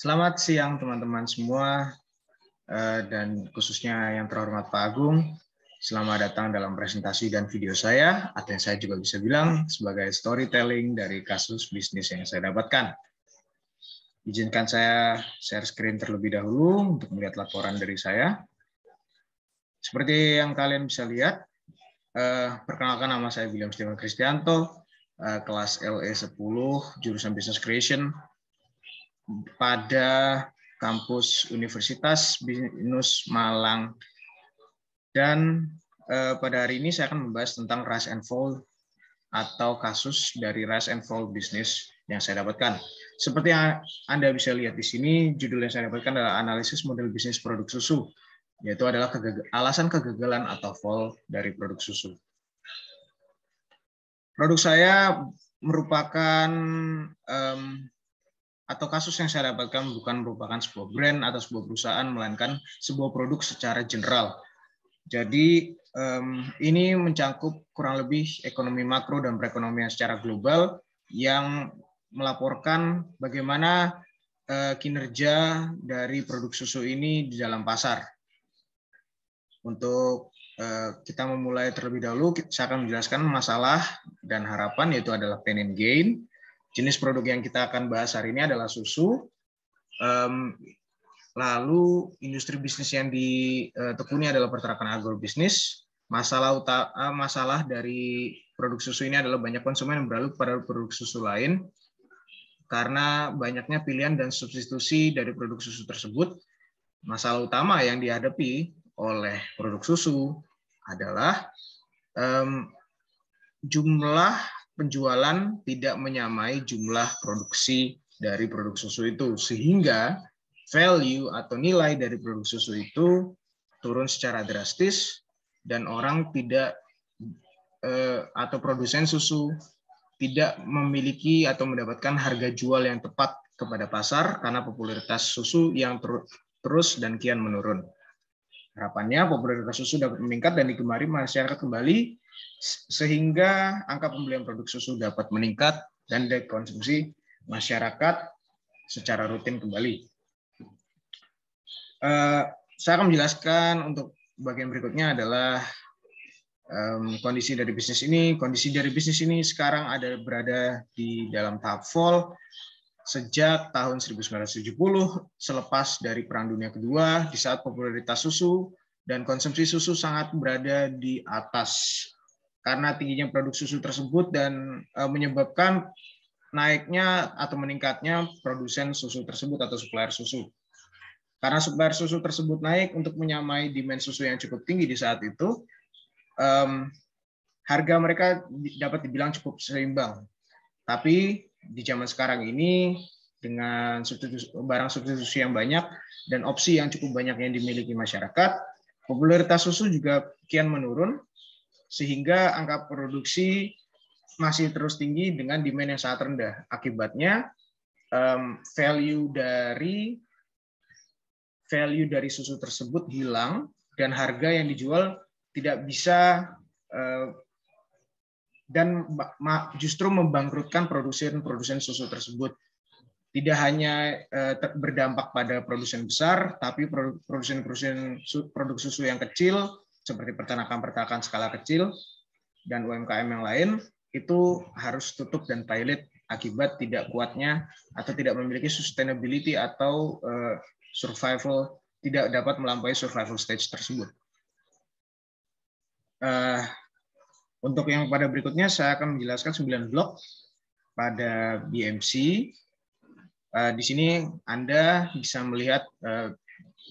Selamat siang teman-teman semua, dan khususnya yang terhormat Pak Agung. Selamat datang dalam presentasi dan video saya, atau yang saya juga bisa bilang sebagai storytelling dari kasus bisnis yang saya dapatkan. Izinkan saya share screen terlebih dahulu untuk melihat laporan dari saya. Seperti yang kalian bisa lihat, perkenalkan nama saya William Steven Kristianto, kelas LE 10, jurusan Business Creation, pada kampus Universitas Binus Malang. Dan pada hari ini saya akan membahas tentang Rise and Fall atau kasus dari Rise and Fall bisnis yang saya dapatkan. Seperti yang Anda bisa lihat di sini, judul yang saya dapatkan adalah analisis model bisnis produk susu, yaitu adalah alasan kegagalan atau fall dari produk susu. Produk saya merupakan atau kasus yang saya dapatkan bukan merupakan sebuah brand atau sebuah perusahaan, melainkan sebuah produk secara general. Jadi ini mencakup kurang lebih ekonomi makro dan perekonomian secara global yang melaporkan bagaimana kinerja dari produk susu ini di dalam pasar. Untuk kita memulai terlebih dahulu, saya akan menjelaskan masalah dan harapan, yaitu adalah pain and gain. Jenis produk yang kita akan bahas hari ini adalah susu. Lalu industri bisnis yang ditekuni adalah peternakan agrobisnis. Masalah dari produk susu ini adalah banyak konsumen yang beralih pada produk susu lain karena banyaknya pilihan dan substitusi dari produk susu tersebut. Masalah utama yang dihadapi oleh produk susu adalah jumlah penjualan tidak menyamai jumlah produksi dari produk susu itu, sehingga value atau nilai dari produk susu itu turun secara drastis dan orang tidak atau produsen susu tidak memiliki atau mendapatkan harga jual yang tepat kepada pasar karena popularitas susu yang terus dan kian menurun. Harapannya popularitas susu dapat meningkat dan digemari masyarakat kembali sehingga angka pembelian produk susu dapat meningkat dan dikonsumsi masyarakat secara rutin kembali. Saya akan menjelaskan untuk bagian berikutnya adalah kondisi dari bisnis ini. Kondisi dari bisnis ini sekarang berada di dalam tahap fall sejak tahun 1970, selepas dari Perang Dunia Kedua, di saat popularitas susu dan konsumsi susu sangat berada di atas karena tingginya produk susu tersebut dan menyebabkan naiknya atau meningkatnya produsen susu tersebut atau supplier susu. Karena supplier susu tersebut naik untuk menyamai demand susu yang cukup tinggi di saat itu, harga mereka dapat dibilang cukup seimbang. Tapi di zaman sekarang ini, dengan barang substitusi yang banyak dan opsi yang cukup banyak yang dimiliki masyarakat, popularitas susu juga kian menurun, sehingga angka produksi masih terus tinggi dengan demand yang sangat rendah. Akibatnya, value dari susu tersebut hilang dan harga yang dijual tidak bisa dan justru membangkrutkan produsen susu tersebut. Tidak hanya berdampak pada produsen besar, tapi produsen produk susu yang kecil seperti peternakan skala kecil dan UMKM yang lain itu harus tutup dan pilot akibat tidak kuatnya atau tidak memiliki sustainability atau survival, tidak dapat melampaui survival stage tersebut. Untuk yang pada berikutnya saya akan menjelaskan 9 blok pada BMC. Di sini Anda bisa melihat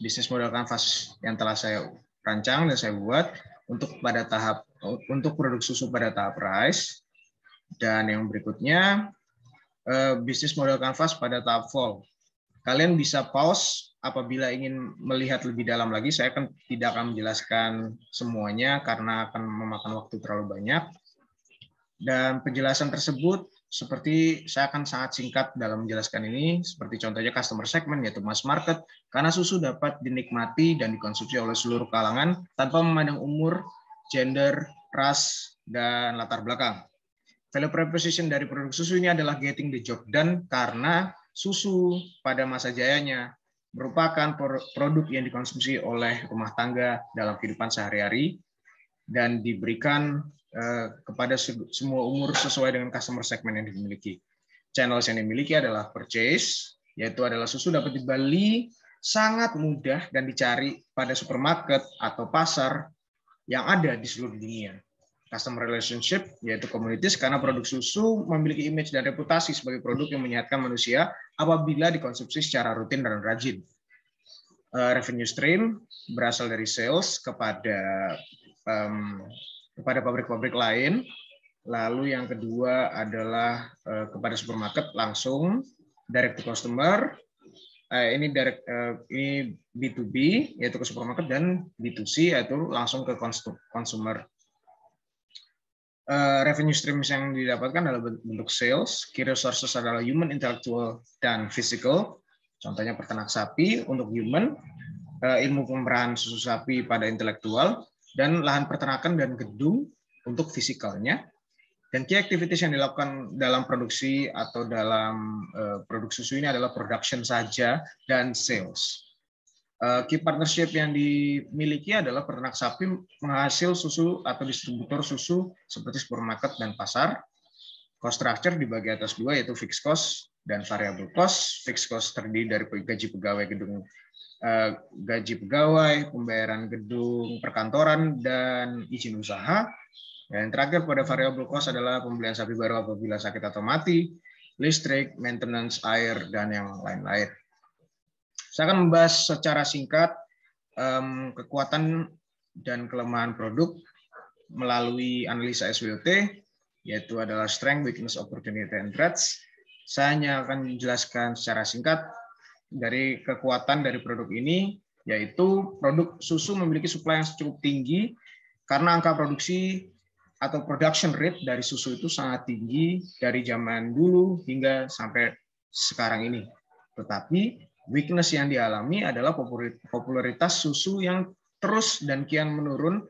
bisnis model canvas yang telah saya rancang dan saya buat untuk produk susu pada tahap rise, dan yang berikutnya bisnis model canvas pada tahap fall. Kalian bisa pause apabila ingin melihat lebih dalam lagi. Saya tidak akan menjelaskan semuanya karena akan memakan waktu terlalu banyak. Dan penjelasan tersebut seperti saya akan sangat singkat dalam menjelaskan ini, seperti contohnya customer segment, yaitu mass market, karena susu dapat dinikmati dan dikonsumsi oleh seluruh kalangan tanpa memandang umur, gender, ras, dan latar belakang. Value proposition dari produk susu ini adalah getting the job done karena susu pada masa jayanya merupakan produk yang dikonsumsi oleh rumah tangga dalam kehidupan sehari-hari dan diberikan kepada semua umur sesuai dengan customer segment yang dimiliki. Channels yang dimiliki adalah purchase, yaitu adalah susu dapat dibeli sangat mudah dan dicari pada supermarket atau pasar yang ada di seluruh dunia. Customer relationship, yaitu communities, karena produk susu memiliki image dan reputasi sebagai produk yang menyehatkan manusia apabila dikonsumsi secara rutin dan rajin. Revenue stream berasal dari sales kepada pabrik-pabrik lain. Lalu yang kedua adalah kepada supermarket langsung, direct to customer. Ini B2B, yaitu ke supermarket, dan B2C, yaitu langsung ke consumer. Revenue streams yang didapatkan adalah bentuk sales, key resources adalah human, intellectual, dan physical. Contohnya peternak sapi untuk human, ilmu pemerahan susu sapi pada intelektual, dan lahan peternakan dan gedung untuk fisikalnya. Dan key activities yang dilakukan dalam produksi atau dalam produk susu ini adalah production saja dan sales. Key partnership yang dimiliki adalah peternak sapi menghasil susu atau distributor susu seperti supermarket dan pasar. Cost structure dibagi atas dua, yaitu fixed cost dan variable cost. Fixed cost terdiri dari gaji pegawai gedung, gaji pegawai, pembayaran gedung perkantoran, dan izin usaha. Dan terakhir pada variable cost adalah pembelian sapi baru apabila sakit atau mati, listrik, maintenance, air, dan yang lain-lain. Saya akan membahas secara singkat kekuatan dan kelemahan produk melalui analisa SWOT, yaitu adalah strength, weakness, opportunity, and threats. Saya hanya akan menjelaskan secara singkat dari kekuatan dari produk ini, yaitu produk susu memiliki supply yang cukup tinggi karena angka produksi atau production rate dari susu itu sangat tinggi dari zaman dulu hingga sampai sekarang ini. Tetapi weakness yang dialami adalah popularitas susu yang terus dan kian menurun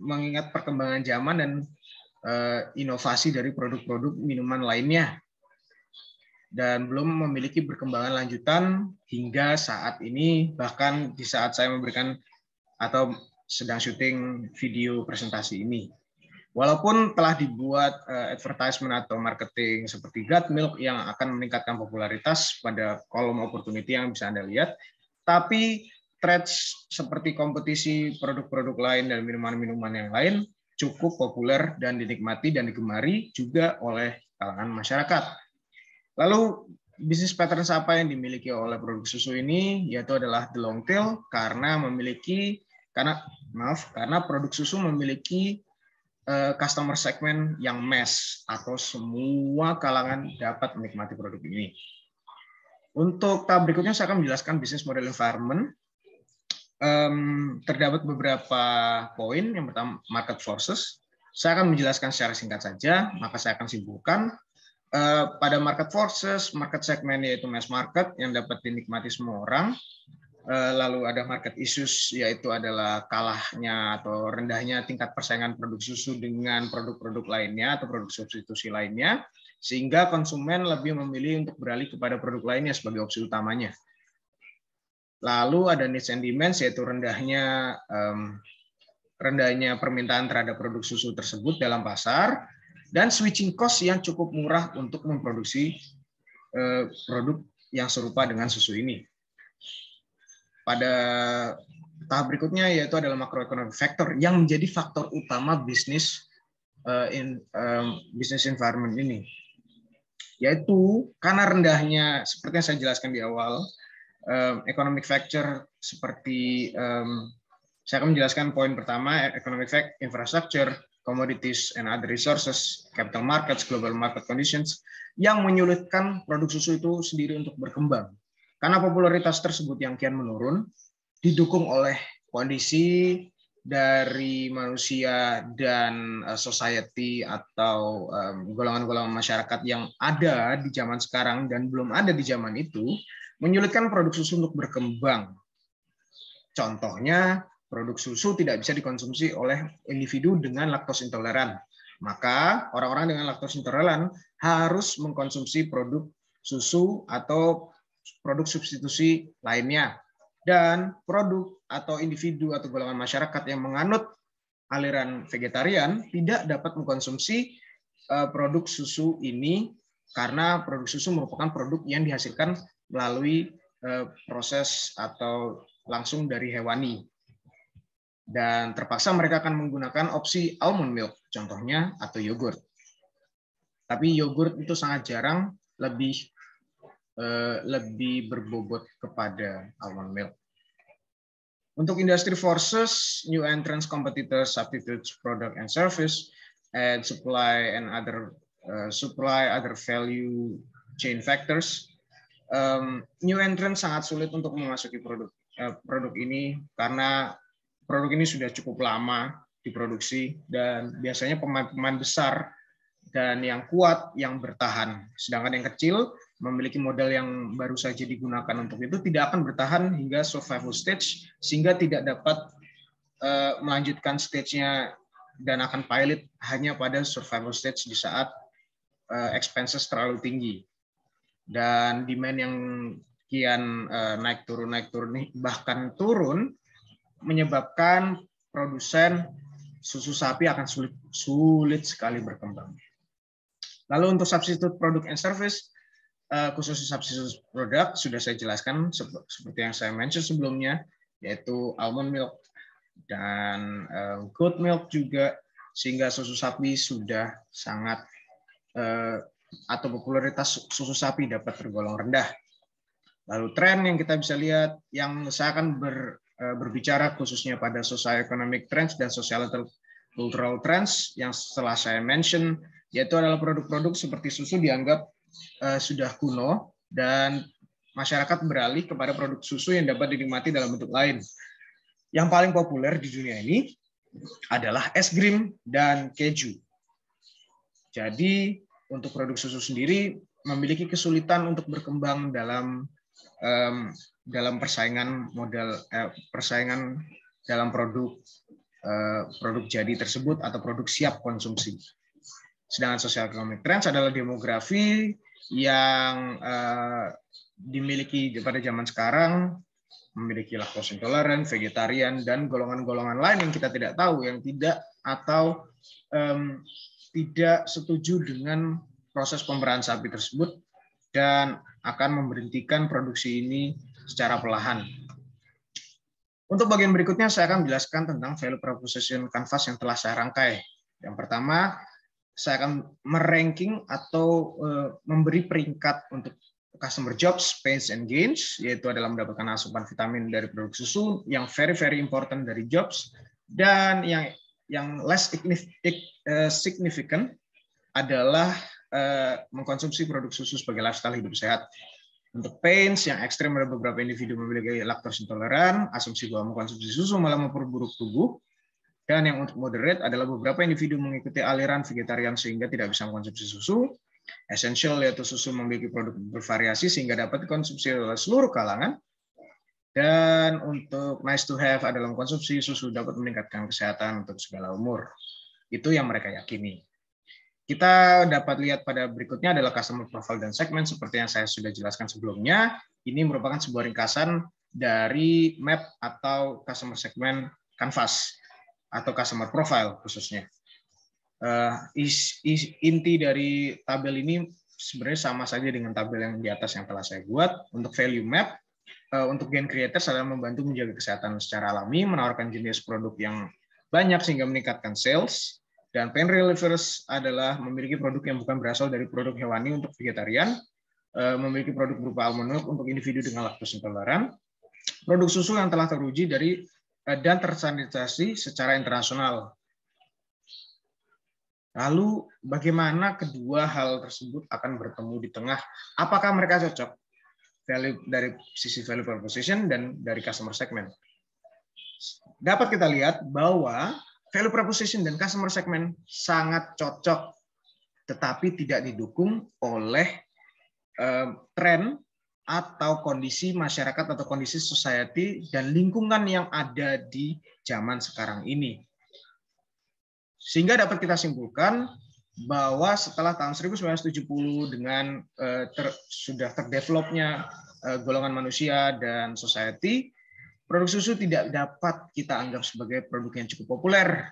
mengingat perkembangan zaman dan inovasi dari produk-produk minuman lainnya, dan belum memiliki perkembangan lanjutan hingga saat ini, bahkan di saat saya memberikan atau sedang syuting video presentasi ini. Walaupun telah dibuat advertisement atau marketing seperti Gut Milk yang akan meningkatkan popularitas pada kolom opportunity yang bisa Anda lihat, tapi threats seperti kompetisi produk-produk lain dan minuman-minuman yang lain cukup populer dan dinikmati dan digemari juga oleh kalangan masyarakat. Lalu bisnis patterns apa yang dimiliki oleh produk susu ini, yaitu adalah the long tail, karena produk susu memiliki customer segment yang mass atau semua kalangan dapat menikmati produk ini. Untuk tahap berikutnya saya akan menjelaskan business model environment. Terdapat beberapa poin. Yang pertama, market forces. Saya akan menjelaskan secara singkat saja, maka saya akan simpulkan. Pada market forces, market segment yaitu mass market yang dapat dinikmati semua orang. Lalu ada market issues, yaitu adalah kalahnya atau rendahnya tingkat persaingan produk susu dengan produk-produk lainnya atau produk substitusi lainnya, sehingga konsumen lebih memilih untuk beralih kepada produk lainnya sebagai opsi utamanya. Lalu ada needs and demands, yaitu rendahnya permintaan terhadap produk susu tersebut dalam pasar, dan switching cost yang cukup murah untuk memproduksi produk yang serupa dengan susu ini. Pada tahap berikutnya yaitu adalah macroeconomic factor yang menjadi faktor utama bisnis environment ini, yaitu karena rendahnya, seperti yang saya jelaskan di awal, economic factor seperti saya akan menjelaskan poin pertama, economic factor, infrastructure, commodities and other resources, capital markets, global market conditions, yang menyulitkan produk susu itu sendiri untuk berkembang. Karena popularitas tersebut yang kian menurun, didukung oleh kondisi dari manusia dan society atau golongan-golongan masyarakat yang ada di zaman sekarang dan belum ada di zaman itu, menyulitkan produk susu untuk berkembang. Contohnya, produk susu tidak bisa dikonsumsi oleh individu dengan laktos intoleran. Maka orang-orang dengan laktos intoleran harus mengkonsumsi produk susu atau produk substitusi lainnya. Dan produk atau individu atau golongan masyarakat yang menganut aliran vegetarian tidak dapat mengkonsumsi produk susu ini karena produk susu merupakan produk yang dihasilkan melalui proses atau langsung dari hewani. Dan terpaksa mereka akan menggunakan opsi almond milk, contohnya, atau yogurt. Tapi yogurt itu sangat jarang, lebih berbobot kepada almond milk. Untuk industry forces, new entrants, competitors, substitutes, product and service, and supply other value chain factors. New entrants sangat sulit untuk memasuki produk ini karena produk ini sudah cukup lama diproduksi dan biasanya pemain-pemain besar dan yang kuat yang bertahan. Sedangkan yang kecil memiliki modal yang baru saja digunakan untuk itu tidak akan bertahan hingga survival stage sehingga tidak dapat melanjutkan stage-nya dan akan pilot hanya pada survival stage di saat expenses terlalu tinggi. Dan demand yang kian naik turun bahkan turun menyebabkan produsen susu sapi akan sulit sekali berkembang. Lalu untuk substitute product and service, khusus substitute produk sudah saya jelaskan seperti yang saya mention sebelumnya, yaitu almond milk dan goat milk juga, sehingga susu sapi sudah sangat atau popularitas susu sapi dapat tergolong rendah. Lalu tren yang kita bisa lihat, yang saya akan berbicara khususnya pada socio-economic trends dan societal cultural trends yang setelah saya mention, yaitu adalah produk-produk seperti susu dianggap sudah kuno dan masyarakat beralih kepada produk susu yang dapat dinikmati dalam bentuk lain. Yang paling populer di dunia ini adalah es krim dan keju. Jadi untuk produk susu sendiri memiliki kesulitan untuk berkembang dalam persaingan dalam produk jadi tersebut atau produk siap konsumsi. Sedangkan social economic trends adalah demografi yang dimiliki pada zaman sekarang, memiliki laktose intoleran, vegetarian, dan golongan-golongan lain yang kita tidak tahu, yang tidak atau tidak setuju dengan proses pemerahan sapi tersebut dan akan memberhentikan produksi ini secara perlahan. Untuk bagian berikutnya saya akan menjelaskan tentang value proposition canvas yang telah saya rangkai. Yang pertama, saya akan meranking atau memberi peringkat untuk customer jobs, pains and gains, yaitu adalah mendapatkan asupan vitamin dari produk susu yang very important dari jobs, dan yang less significant adalah mengkonsumsi produk susu sebagai lifestyle hidup sehat. Untuk pains yang ekstrem, ada beberapa individu memiliki laktose intoleran, asumsi bahwa mengkonsumsi susu malah memperburuk tubuh. Dan yang untuk moderate adalah beberapa individu mengikuti aliran vegetarian sehingga tidak bisa mengkonsumsi susu. Essential yaitu susu memiliki produk bervariasi sehingga dapat dikonsumsi oleh seluruh kalangan. Dan untuk nice to have adalah mengkonsumsi susu dapat meningkatkan kesehatan untuk segala umur. Itu yang mereka yakini. Kita dapat lihat pada berikutnya adalah customer profile dan segment seperti yang saya sudah jelaskan sebelumnya. Ini merupakan sebuah ringkasan dari map atau customer segment canvas atau customer profile khususnya. Inti dari tabel ini sebenarnya sama saja dengan tabel yang di atas yang telah saya buat. Untuk value map, untuk gain creators adalah membantu menjaga kesehatan secara alami, menawarkan jenis produk yang banyak sehingga meningkatkan sales. Dan pain relievers adalah memiliki produk yang bukan berasal dari produk hewani untuk vegetarian, memiliki produk berupa almond milk untuk individu dengan laktose intoleran, produk susu yang telah teruji dan tersanitasi secara internasional. Lalu bagaimana kedua hal tersebut akan bertemu di tengah? Apakah mereka cocok dari sisi value proposition dan dari customer segment? Dapat kita lihat bahwa value proposition dan customer segment sangat cocok, tetapi tidak didukung oleh tren atau kondisi masyarakat atau kondisi society dan lingkungan yang ada di zaman sekarang ini. Sehingga dapat kita simpulkan bahwa setelah tahun 1970 dengan sudah terdevelopnya golongan manusia dan society, produk susu tidak dapat kita anggap sebagai produk yang cukup populer.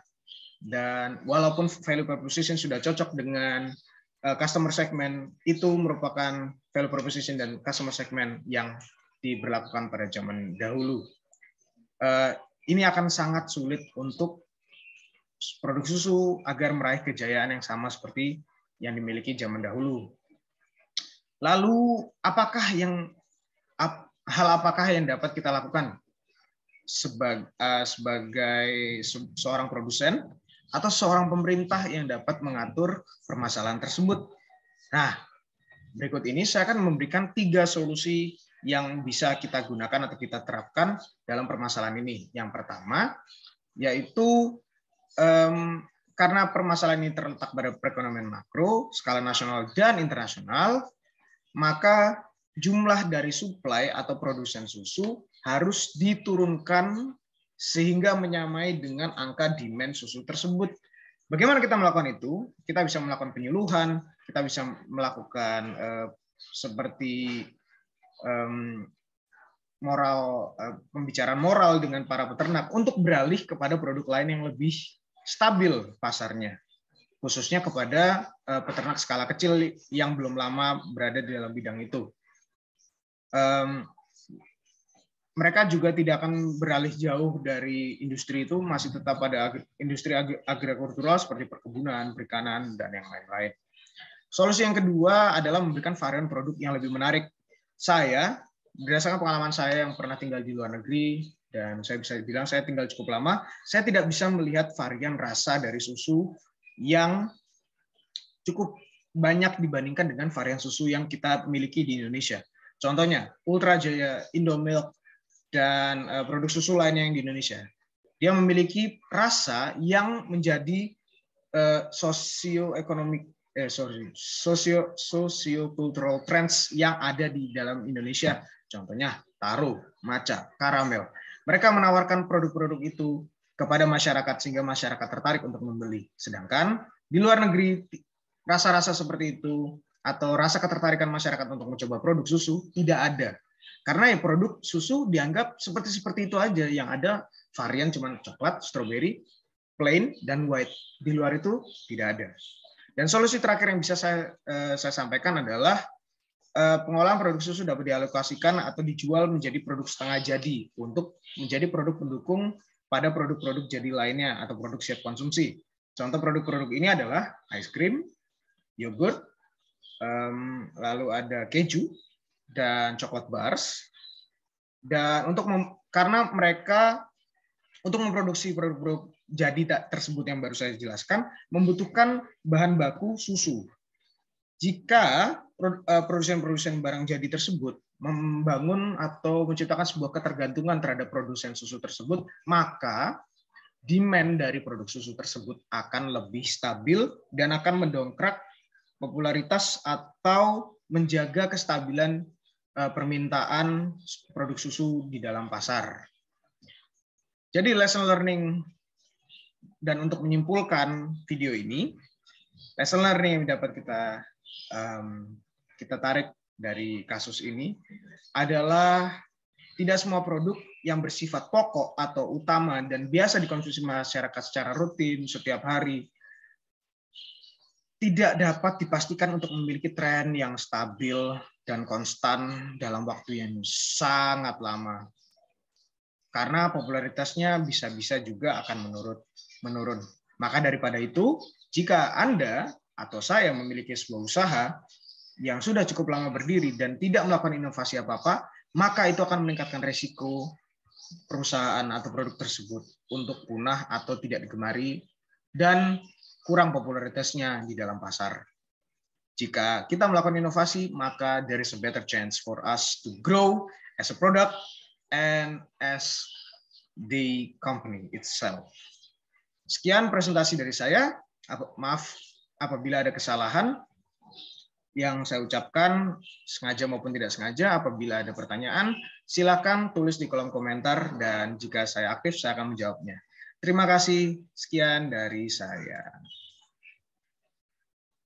Dan walaupun value proposition sudah cocok dengan customer segment, itu merupakan value proposition dan customer segment yang diberlakukan pada zaman dahulu. Ini akan sangat sulit untuk produk susu agar meraih kejayaan yang sama seperti yang dimiliki zaman dahulu. Lalu hal apakah yang dapat kita lakukan sebagai seorang produsen atau seorang pemerintah yang dapat mengatur permasalahan tersebut? Nah, berikut ini saya akan memberikan 3 solusi yang bisa kita gunakan atau kita terapkan dalam permasalahan ini. Yang pertama, yaitu karena permasalahan ini terletak pada perekonomian makro, skala nasional dan internasional, maka jumlah dari supply atau produsen susu harus diturunkan sehingga menyamai dengan angka demand susu tersebut. Bagaimana kita melakukan itu? Kita bisa melakukan penyuluhan, kita bisa melakukan seperti pembicaraan moral dengan para peternak untuk beralih kepada produk lain yang lebih stabil pasarnya, khususnya kepada peternak skala kecil yang belum lama berada di dalam bidang itu. Mereka juga tidak akan beralih jauh dari industri itu, masih tetap pada industri agrikultural seperti perkebunan, perikanan, dan yang lain-lain. Solusi yang kedua adalah memberikan varian produk yang lebih menarik. Saya, berdasarkan pengalaman saya yang pernah tinggal di luar negeri, dan saya bisa bilang saya tinggal cukup lama, saya tidak bisa melihat varian rasa dari susu yang cukup banyak dibandingkan dengan varian susu yang kita miliki di Indonesia. Contohnya, Ultra Jaya, Indomilk, dan produk susu lainnya yang di Indonesia. Dia memiliki rasa yang menjadi socio-cultural trends yang ada di dalam Indonesia. Contohnya, taro, matcha, karamel. Mereka menawarkan produk-produk itu kepada masyarakat sehingga masyarakat tertarik untuk membeli. Sedangkan di luar negeri, rasa-rasa seperti itu atau rasa ketertarikan masyarakat untuk mencoba produk susu tidak ada. Karena produk susu dianggap seperti itu aja, yang ada varian cuma coklat, strawberry, plain, dan white. Di luar itu tidak ada. Dan solusi terakhir yang bisa saya sampaikan adalah pengolahan produk susu dapat dialokasikan atau dijual menjadi produk setengah jadi untuk menjadi produk pendukung pada produk-produk jadi lainnya atau produk siap konsumsi. Contoh produk-produk ini adalah ice cream, yogurt, lalu ada keju, dan coklat bars. Dan karena mereka untuk memproduksi produk-produk jadi tersebut yang baru saya jelaskan membutuhkan bahan baku susu. Jika produsen-produsen barang jadi tersebut membangun atau menciptakan sebuah ketergantungan terhadap produsen susu tersebut, maka demand dari produk susu tersebut akan lebih stabil dan akan mendongkrak popularitas atau menjaga kestabilan permintaan produk susu di dalam pasar. Jadi lesson learning, dan untuk menyimpulkan video ini, lesson learning yang dapat kita tarik dari kasus ini adalah tidak semua produk yang bersifat pokok atau utama dan biasa dikonsumsi masyarakat secara rutin setiap hari tidak dapat dipastikan untuk memiliki tren yang stabil dan konstan dalam waktu yang sangat lama. Karena popularitasnya bisa-bisa juga akan menurun. Maka daripada itu, jika Anda atau saya memiliki sebuah usaha yang sudah cukup lama berdiri dan tidak melakukan inovasi apa-apa, maka itu akan meningkatkan risiko perusahaan atau produk tersebut untuk punah atau tidak digemari dan kurang popularitasnya di dalam pasar. Jika kita melakukan inovasi, maka there is a better chance for us to grow as a product and as the company itself. Sekian presentasi dari saya. Maaf apabila ada kesalahan yang saya ucapkan, sengaja maupun tidak sengaja. Apabila ada pertanyaan, silakan tulis di kolom komentar dan jika saya aktif, saya akan menjawabnya. Terima kasih. Sekian dari saya.